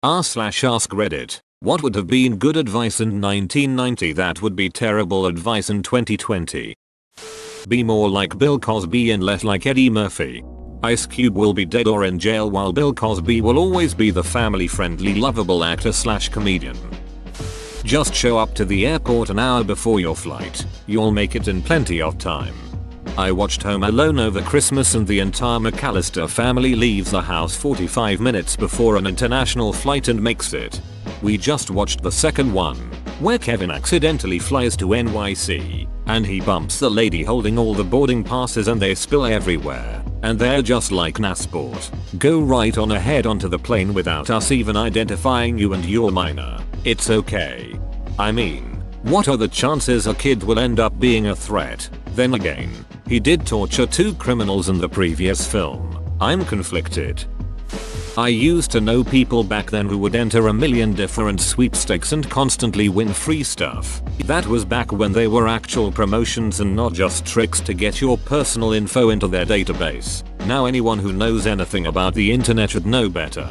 r/ask Reddit. What would have been good advice in 1990 that would be terrible advice in 2020? Be more like Bill Cosby and less like Eddie Murphy. Ice Cube will be dead or in jail while Bill Cosby will always be the family-friendly lovable actor/comedian. Just show up to the airport an hour before your flight. You'll make it in plenty of time. I watched Home Alone over Christmas and the entire McAllister family leaves the house 45 minutes before an international flight and makes it. We just watched the second one, where Kevin accidentally flies to NYC, and he bumps the lady holding all the boarding passes and they spill everywhere, and they're just like Nasport. Go right on ahead onto the plane without us even identifying you and your minor. It's okay. I mean, what are the chances a kid will end up being a threat? Then again, he did torture 2 criminals in the previous film. I'm conflicted. I used to know people back then who would enter a million different sweepstakes and constantly win free stuff. That was back when they were actual promotions and not just tricks to get your personal info into their database. Now anyone who knows anything about the internet should know better.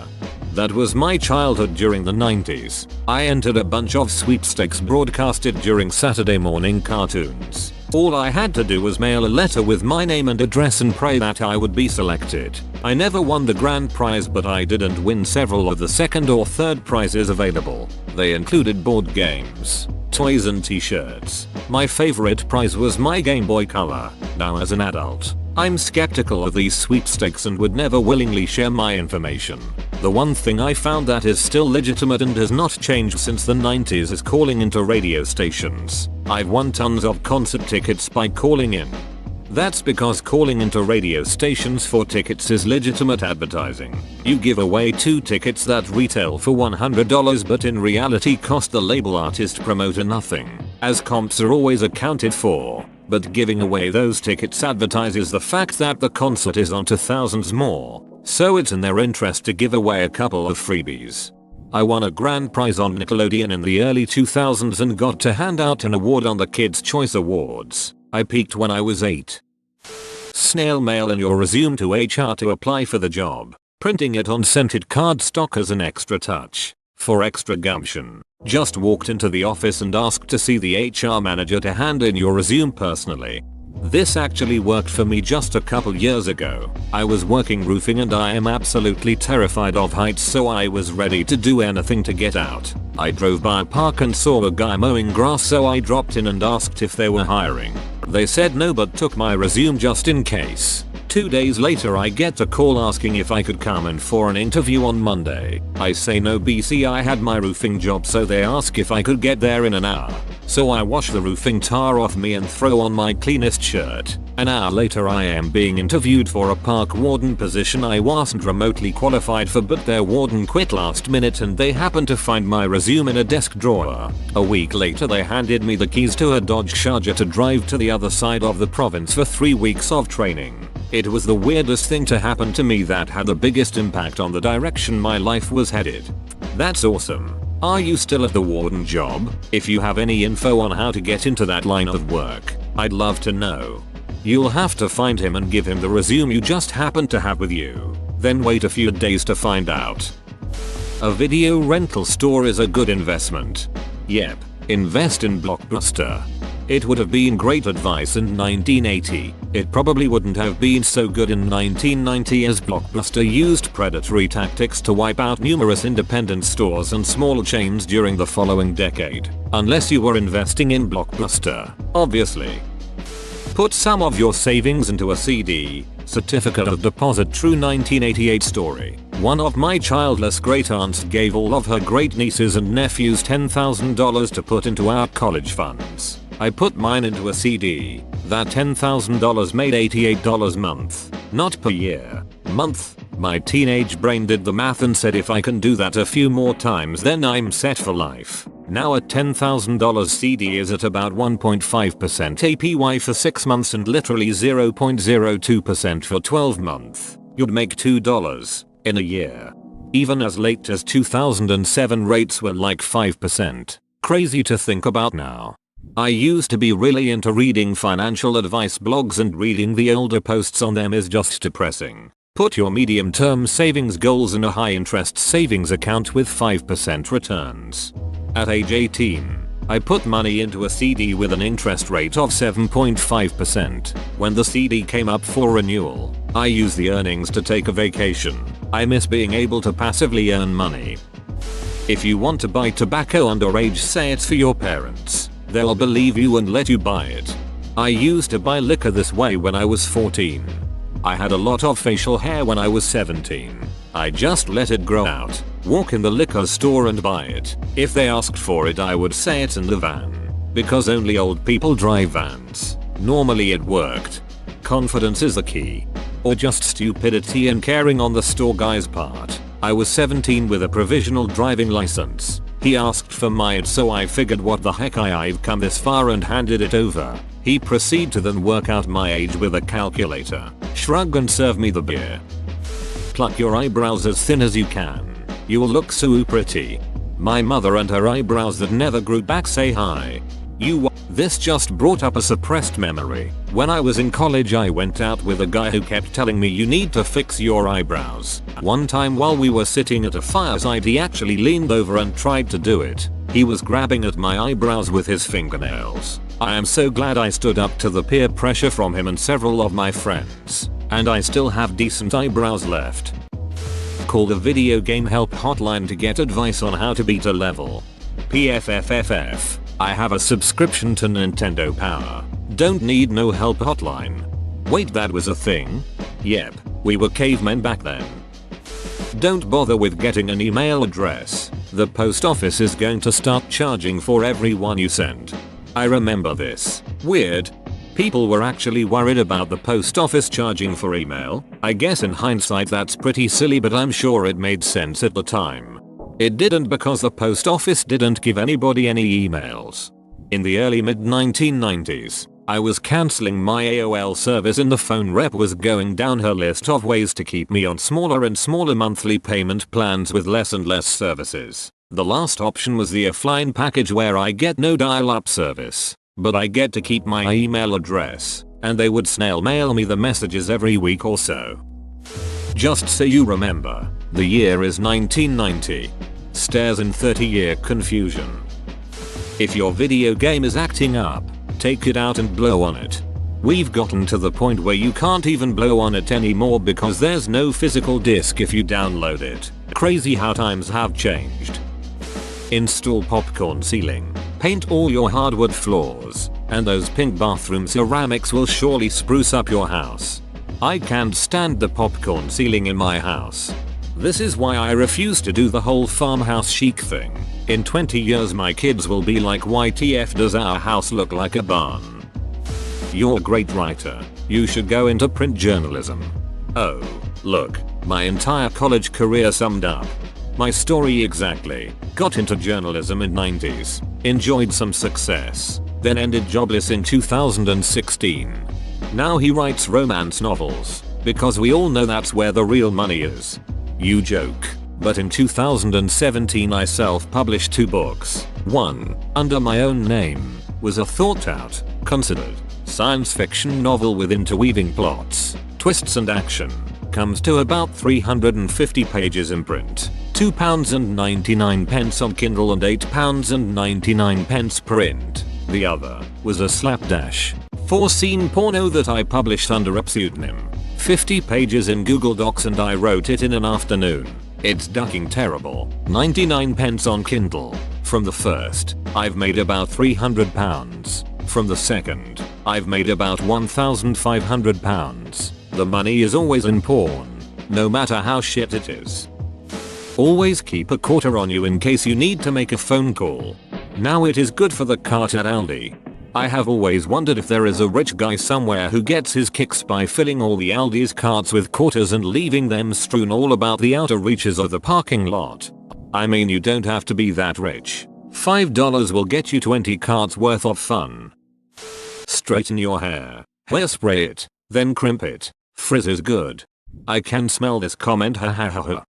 That was my childhood during the 90s. I entered a bunch of sweepstakes broadcasted during Saturday morning cartoons. All I had to do was mail a letter with my name and address and pray that I would be selected. I never won the grand prize, but I didn't win several of the second or third prizes available. They included board games, toys and t-shirts. My favorite prize was my Game Boy Color. Now as an adult, I'm skeptical of these sweepstakes and would never willingly share my information. The one thing I found that is still legitimate and has not changed since the 90s is calling into radio stations. I've won tons of concert tickets by calling in. That's because calling into radio stations for tickets is legitimate advertising. You give away 2 tickets that retail for $100 but in reality cost the label artist promoter nothing, as comps are always accounted for. But giving away those tickets advertises the fact that the concert is on to thousands more, so it's in their interest to give away a couple of freebies. I won a grand prize on Nickelodeon in the early 2000s and got to hand out an award on the Kids' Choice Awards. I peaked when I was 8. Snail mail in your resume to HR to apply for the job. Printing it on scented cardstock as an extra touch. For extra gumption, just walked into the office and asked to see the HR manager to hand in your resume personally. This actually worked for me just a couple years ago. I was working roofing and I am absolutely terrified of heights, so I was ready to do anything to get out. I drove by a park and saw a guy mowing grass, so I dropped in and asked if they were hiring. They said no but took my resume just in case. 2 days later I get a call asking if I could come in for an interview on Monday. I say no BC, I had my roofing job, so they ask if I could get there in an hour. So I wash the roofing tar off me and throw on my cleanest shirt. An hour later I am being interviewed for a park warden position I wasn't remotely qualified for, but their warden quit last minute and they happened to find my resume in a desk drawer. A week later they handed me the keys to a Dodge Charger to drive to the other side of the province for 3 weeks of training. It was the weirdest thing to happen to me that had the biggest impact on the direction my life was headed. That's awesome. Are you still at the warden job? If you have any info on how to get into that line of work, I'd love to know. You'll have to find him and give him the resume you just happened to have with you. Then wait a few days to find out. A video rental store is a good investment. Yep, invest in Blockbuster. It would have been great advice in 1980. It probably wouldn't have been so good in 1990 as Blockbuster used predatory tactics to wipe out numerous independent stores and small chains during the following decade. Unless you were investing in Blockbuster, obviously. Put some of your savings into a CD, certificate of deposit. True 1988 story. One of my childless great aunts gave all of her great nieces and nephews $10,000 to put into our college funds. I put mine into a CD. That $10,000 made $88 a month. Not per year. Month. My teenage brain did the math and said if I can do that a few more times then I'm set for life. Now a $10,000 CD is at about 1.5% APY for 6 months and literally 0.02% for 12 months. You'd make $2 in a year. Even as late as 2007 rates were like 5%. Crazy to think about now. I used to be really into reading financial advice blogs, and reading the older posts on them is just depressing. Put your medium-term savings goals in a high-interest savings account with 5% returns. At age 18, I put money into a CD with an interest rate of 7.5%. When the CD came up for renewal, I used the earnings to take a vacation. I miss being able to passively earn money. If you want to buy tobacco underage, say it's for your parents. They'll believe you and let you buy it. I used to buy liquor this way when I was 14. I had a lot of facial hair when I was 17. I just let it grow out, walk in the liquor store and buy it. If they asked for it, I would say it's in the van. Because only old people drive vans. Normally it worked. Confidence is the key. Or just stupidity and caring on the store guy's part. I was 17 with a provisional driving license. He asked for mine, so I figured what the heck, I've come this far and handed it over. He proceeded to then work out my age with a calculator, shrug and serve me the beer. Pluck your eyebrows as thin as you can. You will look so pretty. My mother and her eyebrows that never grew back say hi. This just brought up a suppressed memory. When I was in college, I went out with a guy who kept telling me you need to fix your eyebrows. One time while we were sitting at a fireside, he actually leaned over and tried to do it. He was grabbing at my eyebrows with his fingernails. I am so glad I stood up to the peer pressure from him and several of my friends. And I still have decent eyebrows left. Call the video game help hotline to get advice on how to beat a level. PFFFF. I have a subscription to Nintendo Power. Don't need no help hotline. Wait, that was a thing? Yep, we were cavemen back then. Don't bother with getting an email address. The post office is going to start charging for every one you send. I remember this. Weird. People were actually worried about the post office charging for email. I guess in hindsight that's pretty silly, but I'm sure it made sense at the time. It didn't, because the post office didn't give anybody any emails. In the early mid-1990s, I was cancelling my AOL service and the phone rep was going down her list of ways to keep me on smaller and smaller monthly payment plans with less and less services. The last option was the offline package, where I get no dial-up service, but I get to keep my email address, and they would snail mail me the messages every week or so. Just so you remember, the year is 1990. Stares in 30-year confusion. If your video game is acting up, take it out and blow on it. We've gotten to the point where you can't even blow on it anymore because there's no physical disc if you download it. Crazy how times have changed. Install popcorn ceiling. Paint all your hardwood floors, and those pink bathroom ceramics will surely spruce up your house. I can't stand the popcorn ceiling in my house. This is why I refuse to do the whole farmhouse chic thing. In 20 years my kids will be like, YTF does our house look like a barn? You're a great writer. You should go into print journalism. Oh, look, my entire college career summed up. My story exactly. Got into journalism in 90s. Enjoyed some success. Then ended jobless in 2016. Now he writes romance novels. Because we all know that's where the real money is. You joke. But in 2017 I self-published 2 books. One, under my own name, was a thought-out, considered, science fiction novel with interweaving plots, twists and action. Comes to about 350 pages in print. £2.99 on Kindle and £8.99 print. The other was a slapdash 4-scene porno that I published under a pseudonym. 50 pages in Google Docs and I wrote it in an afternoon. It's ducking terrible. 99 on Kindle. From the first, I've made about £300. From the second, I've made about £1,500. The money is always in porn, no matter how shit it is. Always keep a quarter on you in case you need to make a phone call. Now it is good for the cart at Aldi. I have always wondered if there is a rich guy somewhere who gets his kicks by filling all the Aldi's carts with quarters and leaving them strewn all about the outer reaches of the parking lot. I mean, you don't have to be that rich. $5 will get you 20 carts worth of fun. Straighten your hair. Hairspray it, then crimp it. Frizz is good. I can smell this comment, ha ha ha ha.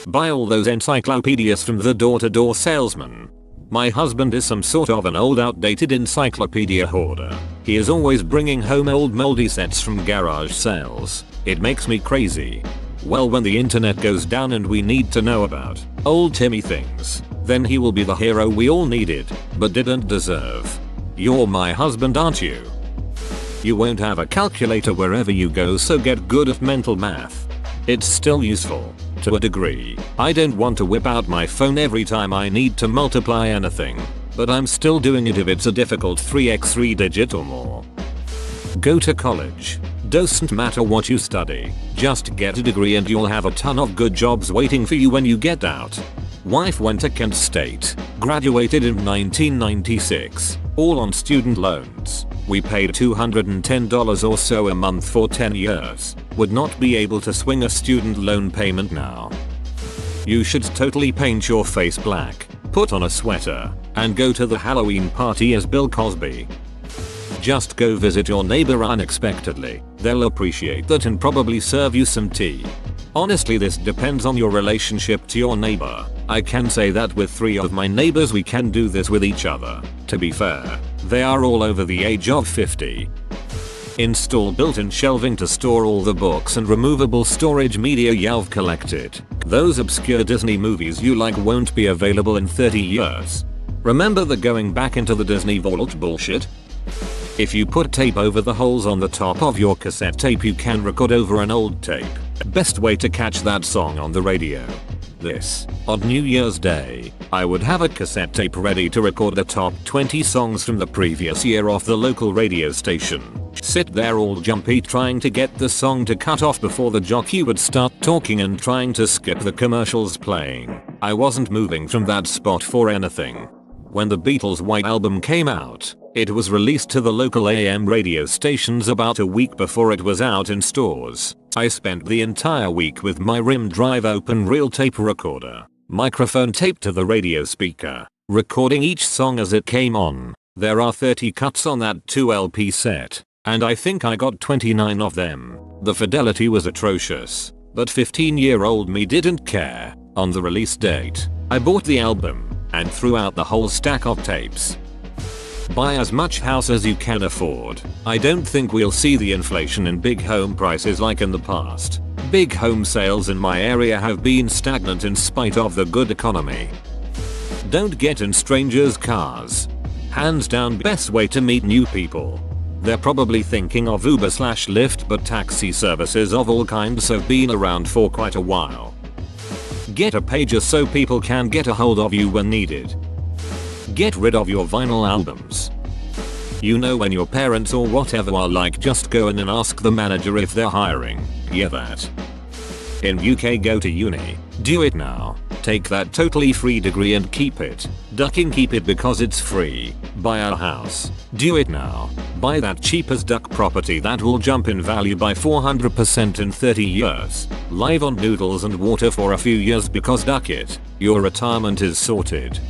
Buy all those encyclopedias from the door-to-door salesman. My husband is some sort of an old outdated encyclopedia hoarder. He is always bringing home old moldy sets from garage sales. It makes me crazy. Well, when the internet goes down and we need to know about old Timmy things, then he will be the hero we all needed, but didn't deserve. You're my husband, aren't you? You won't have a calculator wherever you go, so get good at mental math. It's still useful, to a degree. I don't want to whip out my phone every time I need to multiply anything, but I'm still doing it if it's a difficult 3x3 digit or more. Go to college. Doesn't matter what you study, just get a degree and you'll have a ton of good jobs waiting for you when you get out. Wife went to Kent State, graduated in 1996, all on student loans. We paid $210 or so a month for 10 years. Would not be able to swing a student loan payment now. You should totally paint your face black, put on a sweater, and go to the Halloween party as Bill Cosby. Just go visit your neighbor unexpectedly. They'll appreciate that and probably serve you some tea. Honestly, this depends on your relationship to your neighbor. I can say that with 3 of my neighbors we can do this with each other. To be fair, they are all over the age of 50. Install built-in shelving to store all the books and removable storage media you've collected. Those obscure Disney movies you like won't be available in 30 years. Remember the going back into the Disney vault bullshit? If you put tape over the holes on the top of your cassette tape, you can record over an old tape. Best way to catch that song on the radio. On New Year's Day, I would have a cassette tape ready to record the top 20 songs from the previous year off the local radio station. Sit there all jumpy trying to get the song to cut off before the jockey would start talking and trying to skip the commercials playing. I wasn't moving from that spot for anything. When the Beatles' White Album came out, it was released to the local AM radio stations about a week before it was out in stores. I spent the entire week with my rim drive open reel tape recorder, microphone taped to the radio speaker, recording each song as it came on. There are 30 cuts on that 2 LP set, and I think I got 29 of them. The fidelity was atrocious, but 15-year-old me didn't care. On the release date, I bought the album and threw out the whole stack of tapes. Buy as much house as you can afford. I don't think we'll see the inflation in big home prices like in the past. Big home sales in my area have been stagnant in spite of the good economy. Don't get in strangers' cars. Hands down best way to meet new people. They're probably thinking of Uber/Lyft, but taxi services of all kinds have been around for quite a while. Get a pager so people can get a hold of you when needed. Get rid of your vinyl albums. You know, when your parents or whatever are like, just go in and ask the manager if they're hiring. Yeah, that. In UK, go to uni. Do it now. Take that totally free degree and keep it. Ducking, keep it because it's free. Buy a house. Do it now. Buy that cheap as duck property that will jump in value by 400% in 30 years. Live on noodles and water for a few years because duck it. Your retirement is sorted.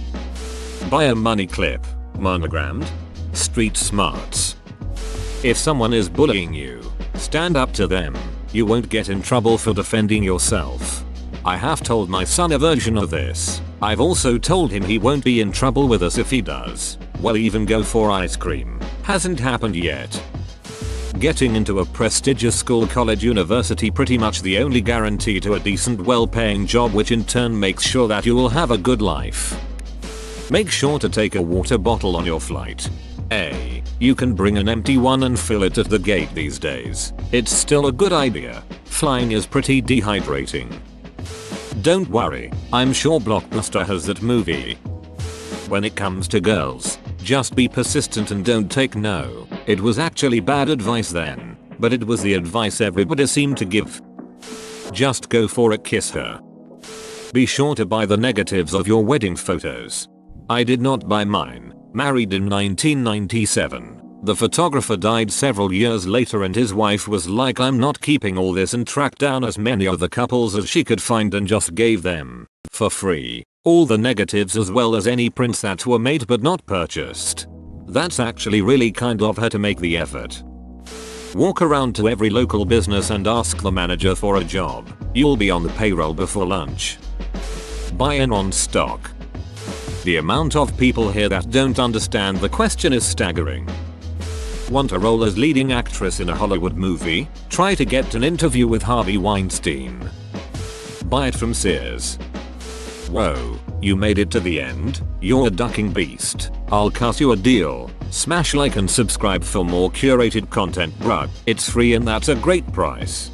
Buy a money clip. Monogrammed. Street smarts. If someone is bullying you, stand up to them. You won't get in trouble for defending yourself. I have told my son a version of this. I've also told him he won't be in trouble with us if he does. Well, even go for ice cream. Hasn't happened yet. Getting into a prestigious school, college, university, pretty much the only guarantee to a decent, well-paying job, which in turn makes sure that you will have a good life. Make sure to take a water bottle on your flight. You can bring an empty one and fill it at the gate these days. It's still a good idea. Flying is pretty dehydrating. Don't worry, I'm sure Blockbuster has that movie. When it comes to girls, just be persistent and don't take no. It was actually bad advice then, but it was the advice everybody seemed to give. Just go for it, kiss her. Be sure to buy the negatives of your wedding photos. I did not buy mine. Married in 1997. The photographer died several years later and his wife was like, I'm not keeping all this, and tracked down as many of the couples as she could find and just gave them, for free, all the negatives as well as any prints that were made but not purchased. That's actually really kind of her to make the effort. Walk around to every local business and ask the manager for a job. You'll be on the payroll before lunch. Buy in on stock. The amount of people here that don't understand the question is staggering. Want a role as leading actress in a Hollywood movie? Try to get an interview with Harvey Weinstein. Buy it from Sears. Whoa, you made it to the end? You're a ducking beast. I'll cut you a deal. Smash like and subscribe for more curated content, bruh. It's free and that's a great price.